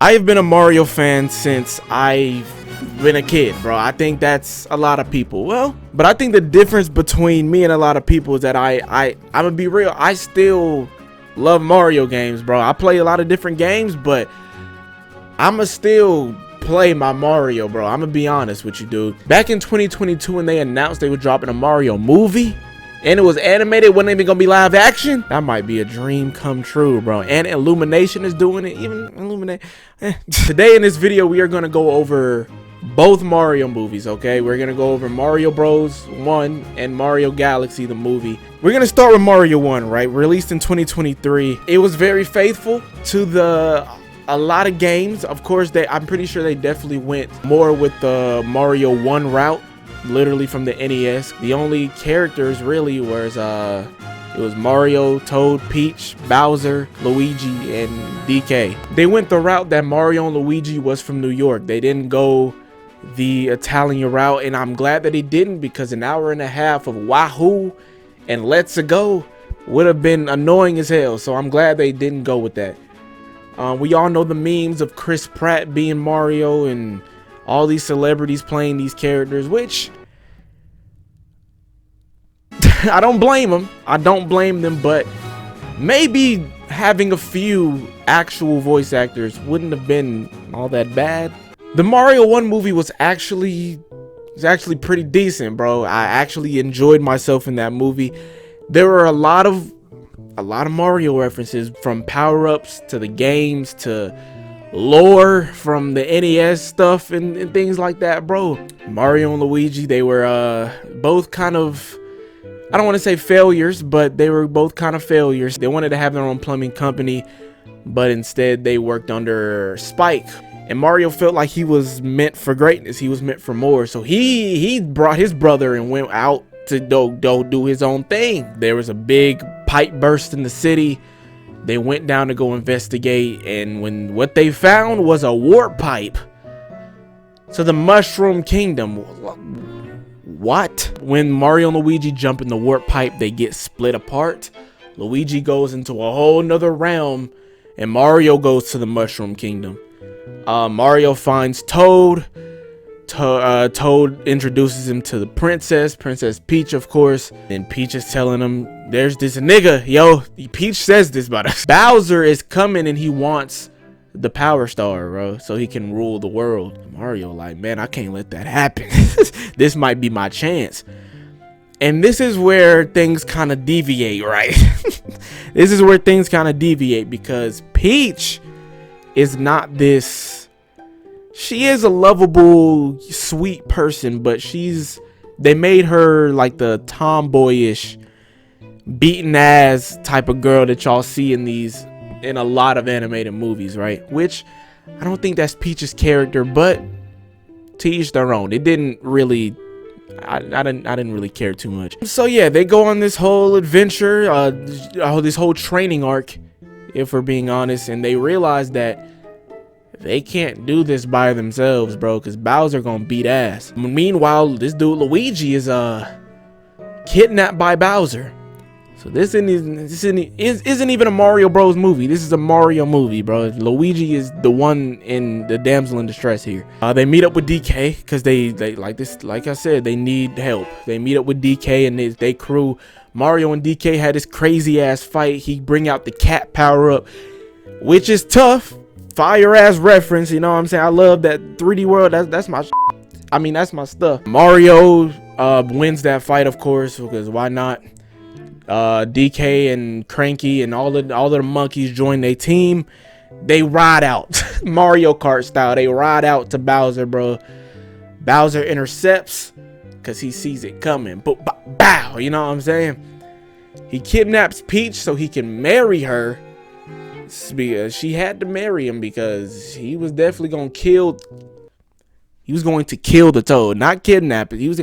I've been a Mario fan since I've been a kid, bro. I think that's a lot of people. Well, but I think the difference between me and a lot of people is that I'm gonna be real. I still love Mario games, bro. I play a lot of different games, but I'ma still play my Mario, bro. I'm gonna be honest with you, dude. Back in 2022, when they announced they were dropping a Mario movie and it was animated, wasn't even gonna be live action, that might be a dream come true, bro. And Illumination is doing it. Even Illuminate. Today in this video, we are gonna go over both Mario movies, okay? We're gonna go over Mario Bros 1 and Mario Galaxy, the movie. We're gonna start with Mario 1, right? Released in 2023. It was very faithful to a lot of games. Of course, I'm pretty sure they definitely went more with the Mario 1 route, literally from the NES. The only characters really was it was Mario, Toad, Peach, Bowser, Luigi, and DK. They went the route that Mario and Luigi was from New York. They didn't go the Italian route, and I'm glad that they didn't, because an hour and a half of Wahoo and Let's Go would have been annoying as hell. So I'm glad they didn't go with that. We all know the memes of Chris Pratt being Mario and all these celebrities playing these characters, which I don't blame them. I don't blame them, but maybe having a few actual voice actors wouldn't have been all that bad. The Mario 1 movie was actually pretty decent, bro. I actually enjoyed myself in that movie. There were a lot of Mario references, from power-ups to the games to lore from the NES stuff and things like that, bro. Mario and Luigi, they were both kind of, I don't want to say failures, but they were both kind of failures. They wanted to have their own plumbing company, but instead they worked under Spike. And Mario felt like he was meant for greatness. He was meant for more. So he brought his brother and went out to do his own thing. There was a big pipe burst in the city. They went down to go investigate, and what they found was a warp pipe to the Mushroom Kingdom. What? When Mario and Luigi jump in the warp pipe, they get split apart. Luigi goes into a whole nother realm, and Mario goes to the Mushroom Kingdom. Mario finds Toad. Toad introduces him to the Princess Peach, of course. And Peach is telling him, there's this nigga, yo. Peach says this about us. Bowser is coming and he wants the Power Star, bro, so he can rule the world. Mario like, man, I can't let that happen. This might be my chance. And this is where things kind of deviate, right? This is where things kind of deviate, because Peach is not this, she is a lovable, sweet person, but they made her like the tomboyish, beaten ass type of girl that y'all see in a lot of animated movies, right? Which I don't think that's Peach's character, but to each their own. It didn't really, I didn't really care too much. So yeah, they go on this whole adventure, this whole training arc, if we're being honest, and they realize that they can't do this by themselves, bro, because Bowser gonna beat ass. Meanwhile, this dude Luigi is kidnapped by Bowser. So this isn't even a Mario Bros movie. This is a Mario movie, bro. Luigi is the one in the damsel in distress here. They meet up with DK because they like I said, they need help. They meet up with DK and they crew. Mario and DK had this crazy ass fight. He bring out the cat power up, which is tough. Fire ass reference, you know what I'm saying? I love that 3D world. That's my I mean, that's my stuff. Mario wins that fight, of course, because why not? DK and Cranky and all the monkeys join their team. They ride out Mario Kart style. They ride out to Bowser, bro. Bowser intercepts because he sees it coming. But bow, you know what I'm saying? He kidnaps Peach so he can marry her. She had to marry him because he was definitely gonna kill. He was going to kill the Toad, not kidnap it. He was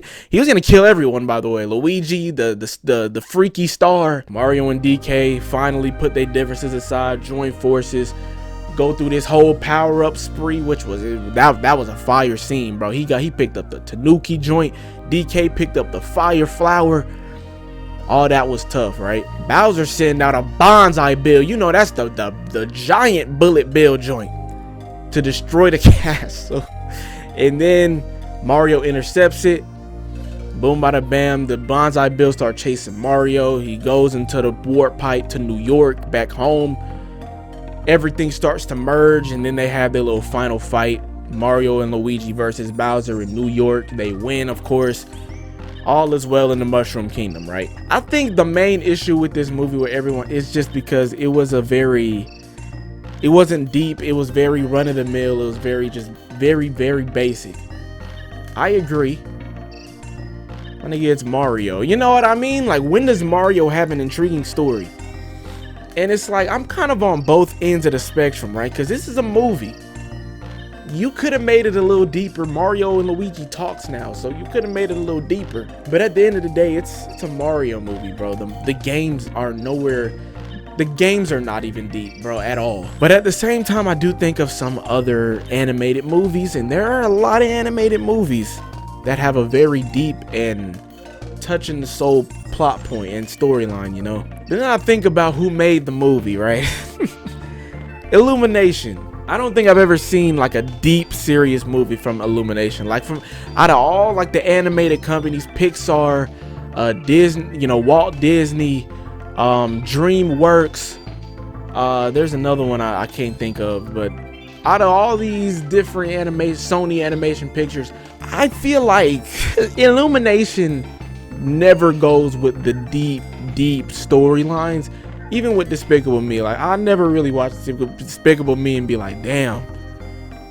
gonna kill everyone, by the way. Luigi, the freaky star. Mario and DK finally put their differences aside, join forces, go through this whole power-up spree, which was that was a fire scene, bro. He picked up the Tanuki joint. DK picked up the fire flower. All that was tough, right? Bowser sending out a bonsai bill. You know, that's the giant bullet bill joint. to destroy the castle. And then Mario intercepts it. Boom, bada bam. The bonsai bills start chasing Mario. He goes into the warp pipe to New York, back home. Everything starts to merge, and then they have their little final fight. Mario and Luigi versus Bowser in New York. They win, of course. All is well in the Mushroom Kingdom, right? I think the main issue with this movie with everyone is just because it wasn't deep. It was very run-of-the-mill. It was very basic. I agree. When it gets Mario, you know what I mean? Like, when does Mario have an intriguing story? And it's like, I'm kind of on both ends of the spectrum, right? Because this is a movie. You could have made it a little deeper. Mario and Luigi talks now, so you could have made it a little deeper. But at the end of the day, it's a Mario movie, bro. The games are nowhere. The games are not even deep, bro, at all. But at the same time, I do think of some other animated movies, and there are a lot of animated movies that have a very deep and touching the soul plot point and storyline, you know. Then I think about who made the movie, right? Illumination. I don't think I've ever seen like a deep, serious movie from Illumination. Like, from out of all like the animated companies, Pixar, Disney, you know, Walt Disney, DreamWorks. There's another one I can't think of, but out of all these different Sony animation pictures, I feel like Illumination never goes with the deep storylines. Even with Despicable Me, like, I never really watched Despicable Me and be like, damn,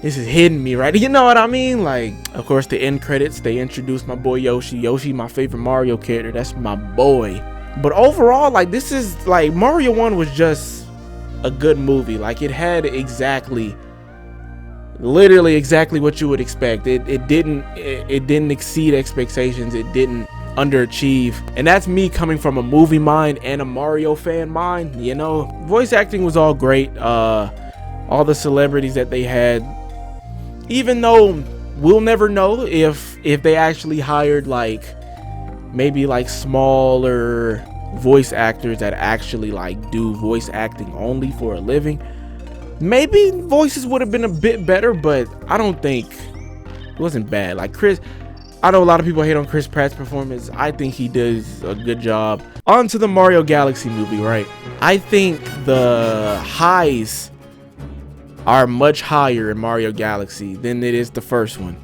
this is hitting me, right? You know what I mean? Like, of course, the end credits, they introduced my boy Yoshi. Yoshi, my favorite Mario character. That's my boy. But overall, like, this is like, Mario 1 was just a good movie. Like, it had literally exactly what you would expect. It didn't exceed expectations. It didn't underachieve, and that's me coming from a movie mind and a Mario fan mind. You know, voice acting was all great. All the celebrities that they had, even though we'll never know if they actually hired like maybe like smaller voice actors that actually like do voice acting only for a living, maybe voices would have been a bit better. But I don't think it wasn't bad. Like, I know a lot of people hate on Chris Pratt's performance. I think he does a good job. On to the Mario Galaxy movie, right? I think the highs are much higher in Mario Galaxy than it is the first one,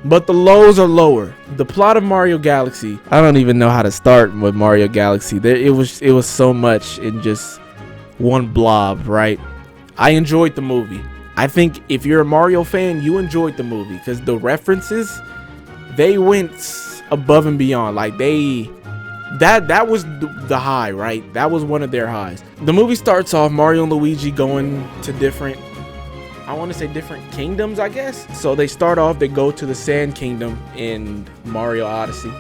but the lows are lower. The plot of Mario Galaxy, I don't even know how to start with Mario Galaxy. It was so much in just one blob, right? I enjoyed the movie. I think if you're a Mario fan, you enjoyed the movie because the references, they went above and beyond. Like, that was the high, right? That was one of their highs. The movie starts off Mario and Luigi going to different kingdoms, I guess. So they start off, they go to the Sand Kingdom in Mario Odyssey.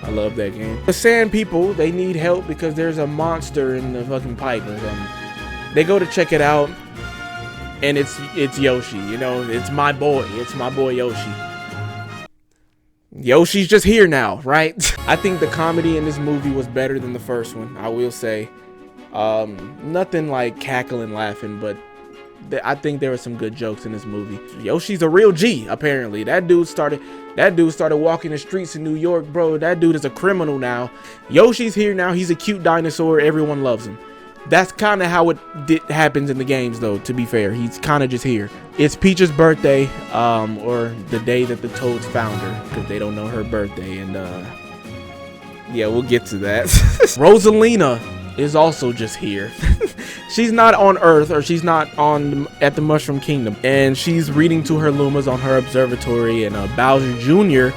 I love that game. The Sand people, they need help because there's a monster in the fucking pipe or something. They go to check it out, and it's Yoshi. You know, it's my boy Yoshi. Yoshi's just here now, right? I think the comedy in this movie was better than the first one, I will say. Nothing like cackling, laughing, but I think there were some good jokes in this movie. Yoshi's a real G, apparently. That dude started walking the streets in New York, bro. That dude is a criminal now. Yoshi's here now. He's a cute dinosaur. Everyone loves him. That's kind of how it happens in the games, though, to be fair. He's kind of just here. It's Peach's birthday, or the day that the Toads found her, because they don't know her birthday. And, yeah, we'll get to that. Rosalina is also just here. She's not on Earth, or she's not at the Mushroom Kingdom. And she's reading to her Lumas on her observatory, and Bowser Jr.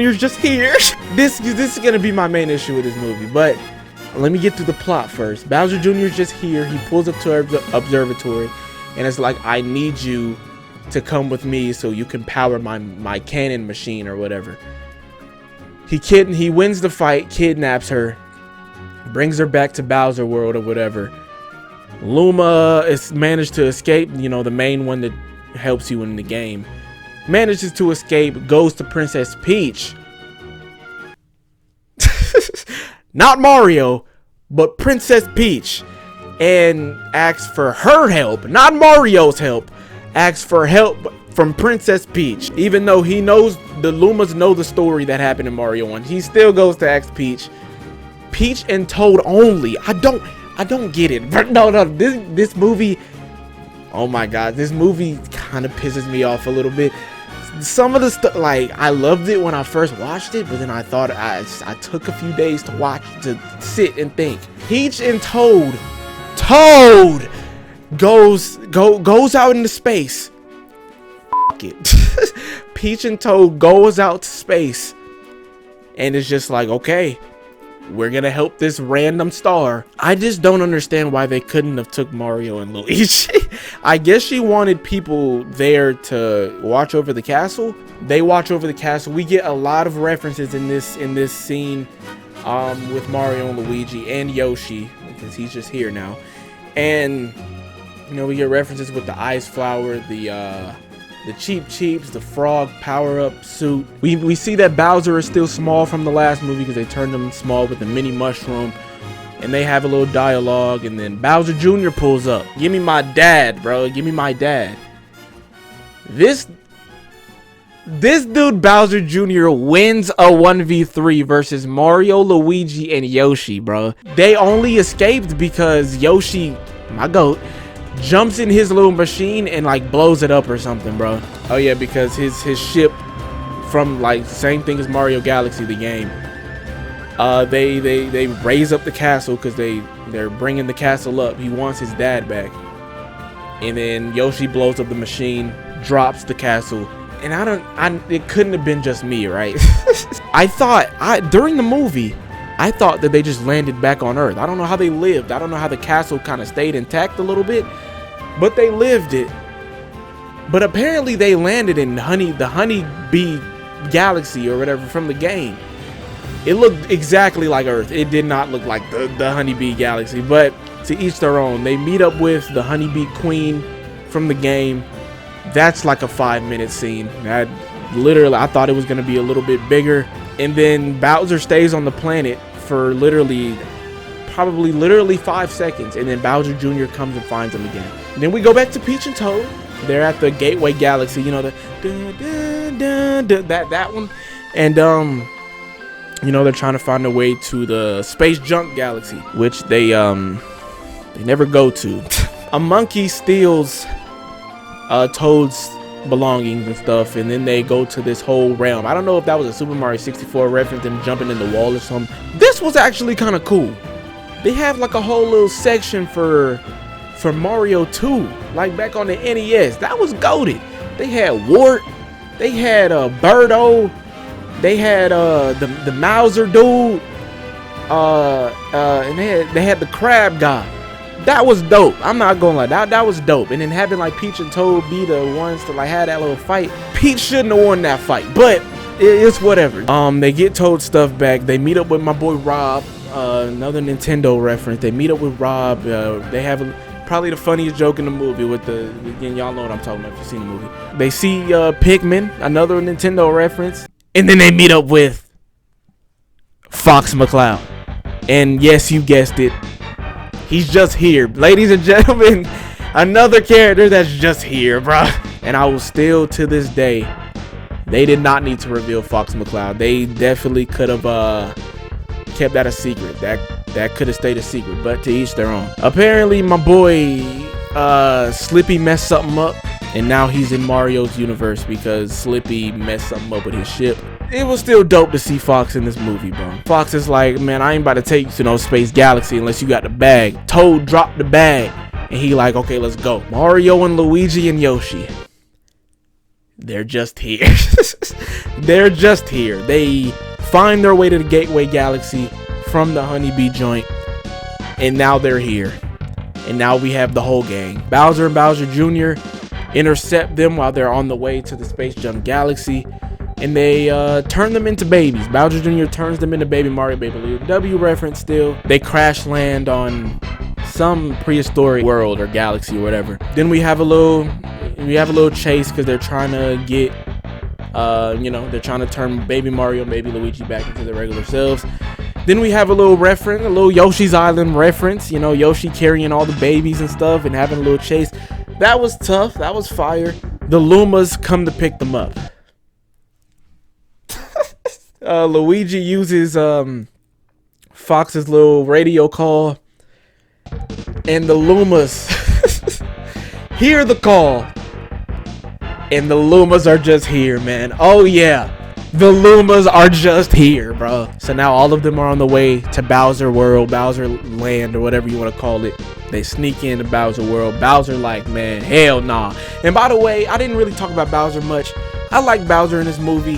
is just here. This is going to be my main issue with this movie, but let me get to the plot first. Bowser Jr. is just here. He pulls up to her observatory, and it's like, I need you to come with me so you can power my cannon machine or whatever. He wins the fight, kidnaps her, brings her back to Bowser World or whatever. Luma is managed to escape, you know, the main one that helps you in the game. Manages to escape, goes to Princess Peach. Not Mario, but Princess Peach. and asks for her help, not Mario's help. Asks for help from Princess Peach. Even though he knows, the Lumas know the story that happened in Mario 1, he still goes to ask Peach. Peach and Toad only. I don't get it. But no, this movie, oh my god, this movie kind of pisses me off a little bit. Some of the stuff, like, I loved it when I first watched it, but then I thought I took a few days to watch, to sit and think. Peach and Toad goes out into space. F it. Peach and Toad goes out to space, and it's just like, okay, we're gonna help this random star. I just don't understand why they couldn't have took Mario and Luigi. I guess she wanted people there to watch over the castle. They watch over the castle. We get a lot of references in this scene with Mario and Luigi and Yoshi, because he's just here now. And you know, we get references with the ice flower, the Cheep Cheeps, the frog power-up suit. We see that Bowser is still small from the last movie because they turned him small with the mini mushroom, and they have a little dialogue, and then Bowser Jr. pulls up. Give me my dad, bro. Give me my dad. This dude Bowser Jr. wins a 1v3 versus Mario, Luigi, and Yoshi, bro. They only escaped because Yoshi, my goat, jumps in his little machine and like blows it up or something, bro. Oh yeah, because his ship, from like same thing as Mario Galaxy, the game, they raise up the castle because they're bringing the castle up. He wants his dad back, and then Yoshi blows up the machine, drops the castle, and it couldn't have been just me, right? During the movie, I thought that they just landed back on Earth. I don't know how they lived. I don't know how the castle kind of stayed intact a little bit, but they lived it. But apparently they landed in the Honey Bee Galaxy or whatever from the game. It looked exactly like Earth. It did not look like the Honey Bee Galaxy, but to each their own. They meet up with the Honey Bee Queen from the game. That's like a 5-minute scene. I thought it was going to be a little bit bigger. And then Bowser stays on the planet for literally 5 seconds, and then Bowser Jr. comes and finds him again. And then we go back to Peach and Toad. They're at the Gateway Galaxy, you know, that one. And you know, they're trying to find a way to the Space Junk Galaxy, which they never go to. A monkey steals Toad's belongings and stuff, and then they go to this whole realm. I don't know if that was a Super Mario 64 reference, them jumping in the wall or something. This was actually kind of cool. They have like a whole little section for Mario 2, like back on the NES. That was goated. They had Wart, they had Birdo, they had the Mauser dude, and they had the crab guy. That was dope. I'm not gonna lie, that was dope. And then having like Peach and Toad be the ones to like have that little fight. Peach shouldn't have won that fight, but it's whatever. They get Toad stuff back. They meet up with my boy Rob, another Nintendo reference. They meet up with Rob. They have probably the funniest joke in the movie with again, y'all know what I'm talking about if you've seen the movie. They see Pikmin, another Nintendo reference, and then they meet up with Fox McCloud. And yes, you guessed it. He's just here, ladies and gentlemen. Another character that's just here, bro. And I will still, to this day, they did not need to reveal Fox McCloud. They definitely could have kept that a secret. That could have stayed a secret, but to each their own. Apparently, my boy Slippy messed something up, and now he's in Mario's universe because Slippy messed something up with his ship. It was still dope to see Fox in this movie, bro. Fox is like, man, I ain't about to take you to no Space Galaxy unless you got the bag. Toad dropped the bag, and he like, okay, let's go. Mario and Luigi and Yoshi, they're just here. They're just here. They find their way to the Gateway Galaxy from the Honeybee joint, and now they're here. And now we have the whole gang. Bowser and Bowser Jr. intercept them while they're on the way to the Space Junk Galaxy, and they turn them into babies. Bowser Jr. turns them into baby Mario, baby W reference still. They crash land on some prehistoric world or galaxy or whatever. Then we have a little chase because they're trying to get they're trying to turn baby Mario and baby Luigi back into their regular selves. Then we have a little reference, a little Yoshi's Island reference. You know, Yoshi carrying all the babies and stuff and having a little chase. That was tough. That was fire. The Lumas come to pick them up. Luigi uses Fox's little radio call, and the Lumas hear the call, and the Lumas are just here, man. Oh yeah, the Lumas are just here, bro. So now all of them are on the way to Bowser World, Bowser Land, or whatever you want to call it. They sneak into Bowser World. Bowser like, man, hell nah. And by the way, I didn't really talk about Bowser much. I like Bowser in this movie.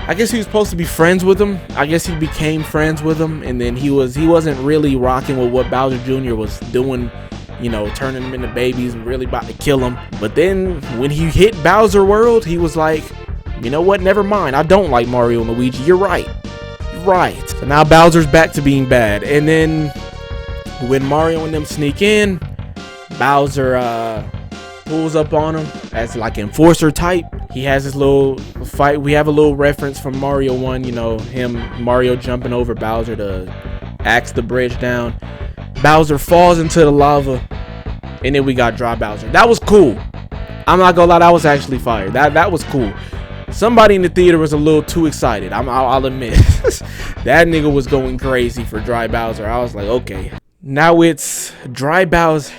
I guess he was supposed to be friends with him. I guess he became friends with him, and then he wasn't really rocking with what Bowser Jr. was doing, you know, turning them into babies and really about to kill them. But then when he hit Bowser World, he was like, you know what, never mind. I don't like Mario and Luigi. You're right. You're right. So now Bowser's back to being bad. And then when Mario and them sneak in, Bowser pulls up on him as like enforcer type. He has his little fight. We have a little reference from Mario 1, you know, Mario jumping over Bowser to axe the bridge down. Bowser falls into the lava, and then we got Dry Bowser. That was cool. I'm not gonna lie, that was actually fire. That was cool. Somebody in the theater was a little too excited. I'll admit. That nigga was going crazy for Dry Bowser. I was like, okay. Now it's Dry Bowser.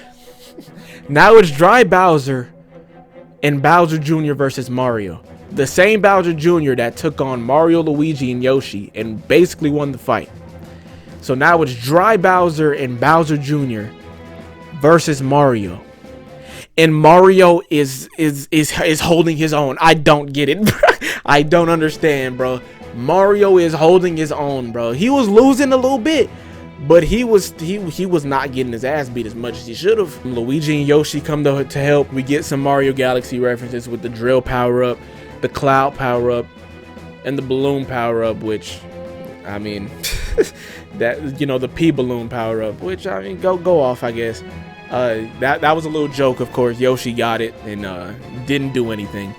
Now it's Dry Bowser and Bowser Jr. versus Mario. The same Bowser Jr. that took on Mario, Luigi, and Yoshi and basically won the fight. So now it's Dry Bowser and Bowser Jr. versus Mario. And Mario is holding his own. I don't get it. I don't understand, bro. Mario is holding his own, bro. He was losing a little bit, but he was not getting his ass beat as much as he should have. Luigi and Yoshi come to help. We get some Mario Galaxy references with the drill power up, the cloud power up, and the balloon power up, which, I mean, that, you know, the P balloon power up, which, I mean, go off, I guess. That was a little joke, of course. Yoshi got it and didn't do anything.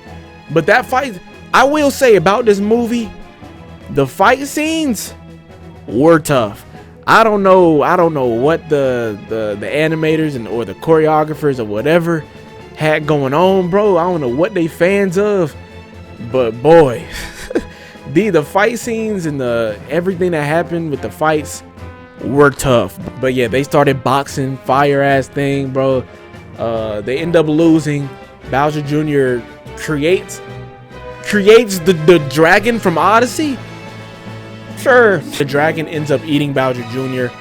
But that fight, I will say about this movie, the fight scenes were tough. I don't know what the animators or the choreographers or whatever had going on, bro. I don't know what they fans of, but boy, the fight scenes and everything that happened with the fights were tough. But yeah, they started boxing, fire ass thing, bro. They end up losing. Bowser Jr. creates the dragon from Odyssey. Sure, the dragon ends up eating Bowser Jr.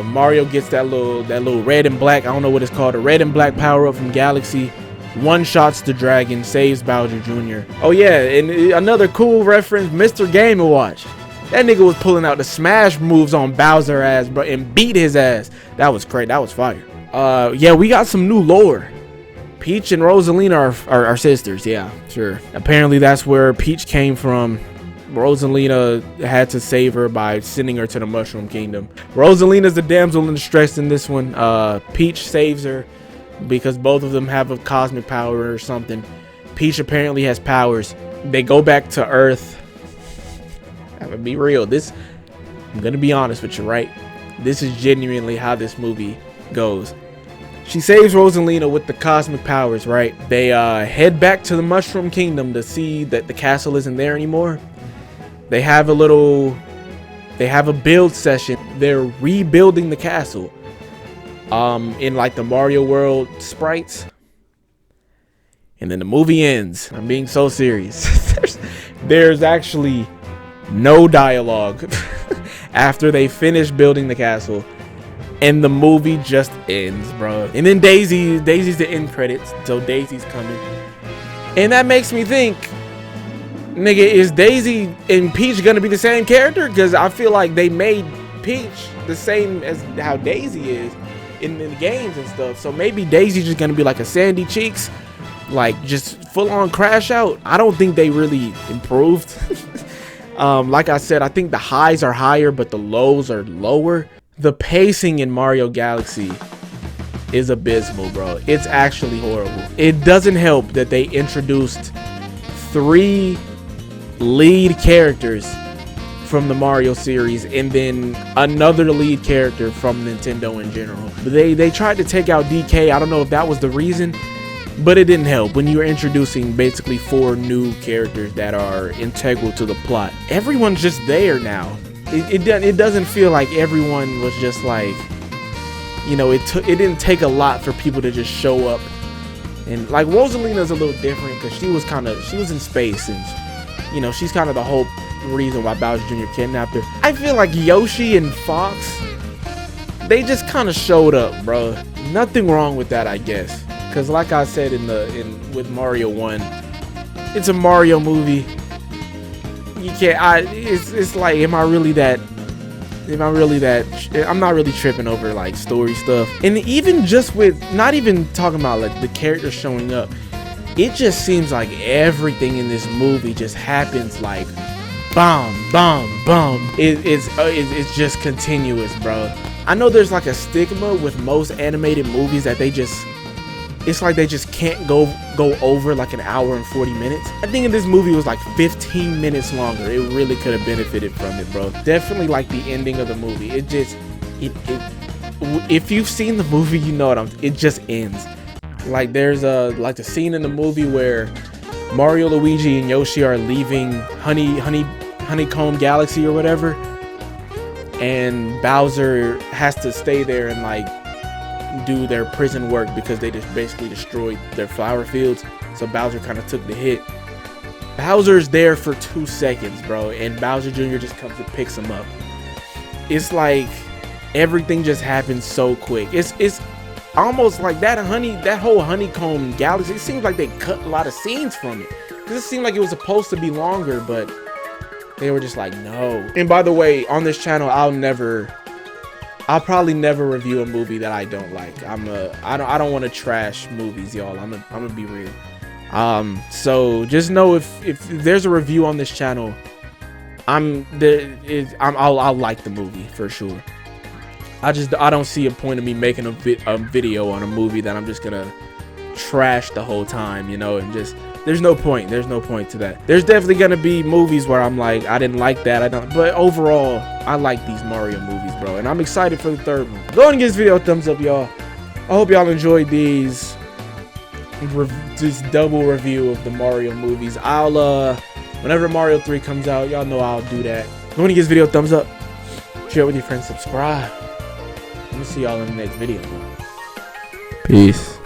Mario gets that little red and black, I don't know what it's called, a red and black power up from Galaxy. One shots the dragon, saves Bowser Jr. Oh yeah, and another cool reference, Mr. Game & Watch. That nigga was pulling out the smash moves on Bowser ass, bro, and beat his ass. That was crazy. That was fire. Yeah, we got some new lore. Peach and Rosalina are sisters. Yeah, sure. Apparently that's where Peach came from. Rosalina had to save her by sending her to the Mushroom Kingdom. Rosalina's the damsel in distress in this one. Peach saves her because both of them have a cosmic power or something. Peach apparently has powers. They go back to Earth. I'm gonna be real. I'm gonna be honest with you, right? This is genuinely how this movie goes. She saves Rosalina with the cosmic powers, right? They head back to the Mushroom Kingdom to see that the castle isn't there anymore. They have a build session. They're rebuilding the castle in like the Mario World sprites. And then the movie ends. I'm being so serious. there's actually no dialogue after they finish building the castle, and the movie just ends, bro. And then Daisy's the end credits, so Daisy's coming, and that makes me think, nigga, is Daisy and Peach gonna be the same character? Because I feel like they made Peach the same as how Daisy is in the games and stuff. So maybe Daisy's just gonna be like a Sandy Cheeks, like just full on crash out. I don't think they really improved. Like I said, I think the highs are higher, but the lows are lower. The pacing in Mario Galaxy is abysmal, bro. It's actually horrible. It doesn't help that they introduced 3 lead characters from the Mario series, and then another lead character from Nintendo in general. They tried to take out DK. I don't know if that was the reason, but it didn't help when you were introducing basically 4 new characters that are integral to the plot. Everyone's just there now. It doesn't feel like everyone was just like, you know, it didn't take a lot for people to just show up. And like Rosalina's a little different because she was in space, and you know, she's kind of the whole reason why Bowser Jr. kidnapped her. I feel like Yoshi and Fox, they just kind of showed up, bro. Nothing wrong with that, I guess. Cause like I said with Mario 1, it's a Mario movie. You can't. It's like, am I really that? I'm not really tripping over like story stuff. And even just with not even talking about like the characters showing up, it just seems like everything in this movie just happens like, bomb, bomb, bomb. It's just continuous, bro. I know there's like a stigma with most animated movies that it's like they just can't go over like an hour and 40 minutes. I think this movie was like 15 minutes longer. It really could have benefited from it, bro. Definitely like the ending of the movie. If you've seen the movie, you know it just ends. Like there's like the scene in the movie where Mario, Luigi, and Yoshi are leaving Honeycomb Galaxy or whatever, and Bowser has to stay there and like do their prison work because they just basically destroyed their flower fields. So Bowser kind of took the hit. Bowser's there for 2 seconds, bro, and Bowser Jr. just comes and picks him up. It's like everything just happens so quick. It's almost like that whole Honeycomb Galaxy. It seems like they cut a lot of scenes from it because it seemed like it was supposed to be longer, but they were just like, no. And by the way, on this channel, I'll probably never review a movie that I don't like. I don't want to trash movies, y'all. I'm gonna be real. So just know if there's a review on this channel, I'll like the movie for sure. I don't see a point of me making a video on a movie that I'm just gonna trash the whole time, you know, and just there's no point to that. There's definitely gonna be movies where I'm like, I didn't like that, but overall I like these Mario movies, bro, and I'm excited for the 3rd one. Go ahead and give this video a thumbs up, y'all. I hope y'all enjoyed this double review of the Mario movies. Whenever Mario 3 comes out, y'all know I'll do that. Go ahead and give this video a thumbs up, share it with your friends, subscribe. I'm gonna see y'all in the next video. Peace.